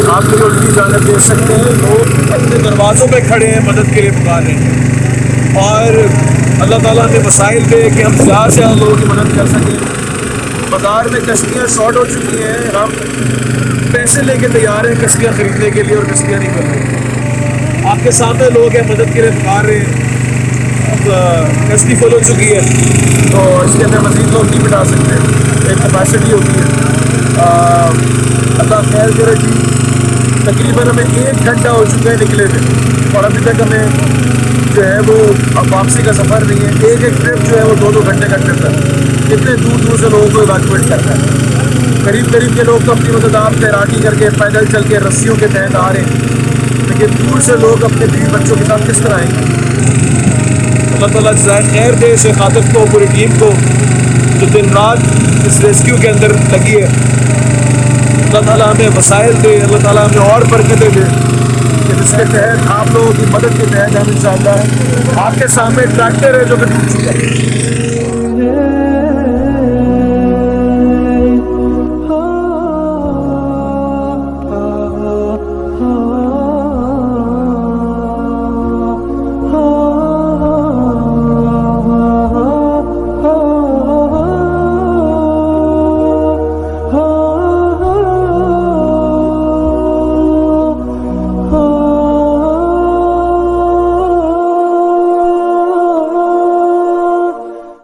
آپ مجھے ان کی اجازت دے سکتے ہیں. لوگ اپنے دروازوں پہ کھڑے ہیں, مدد کے لیے پکار رہے ہیں, اور اللہ تعالیٰ نے وسائل دے کہ ہم زیادہ سے زیادہ لوگوں کی مدد کر سکیں. بازار میں کشتیاں شارٹ ہو چکی ہیں, ہم پیسے لے کے تیار ہیں کشتیاں خریدنے کے لیے, اور کشتیاں نہیں کر رہے. آپ کے سامنے لوگ ہیں مدد کے لیے پکار رہے ہیں. اب کشتی فل ہو چکی ہے تو اس کے اندر مزید لوگ نہیں بٹھا سکتے, ایک کیپیسٹی ہوتی ہے. اللہ خیر کرے جی. تقریباً ہمیں 1 گھنٹہ ہو چکا ہے نکلے تھے, اور ابھی تک ہمیں جو ہے وہ اب واپسی کا سفر نہیں ہے. ایک ٹرپ جو ہے وہ 2 گھنٹے کا ٹرپ ہے. کتنے دور دور سے لوگوں کو ایویکویٹ کرنا ہے. قریب قریب کے لوگ تو اپنی مدد آپ تیراکی کر کے پیدل چل کے رسیوں کے تحت آ رہے ہیں, لیکن دور سے لوگ اپنے بیوی بچوں کے ساتھ کس طرح آئیں گے. اللہ تعالیٰ جزائے خیر دے شیخ عاطف کو, پوری ٹیم کو جو دن رات اس ریسکیو کے اندر لگی ہے. اللہ تعالیٰ ہمیں وسائل دے, اللہ تعالیٰ ہمیں اور برکتیں دے کہ جس کے تحت آپ لوگوں کی مدد کے تحت ہم انشاءاللہ. آپ کے سامنے ٹریکٹر ہے جو کہ ڈوب چکا ہے.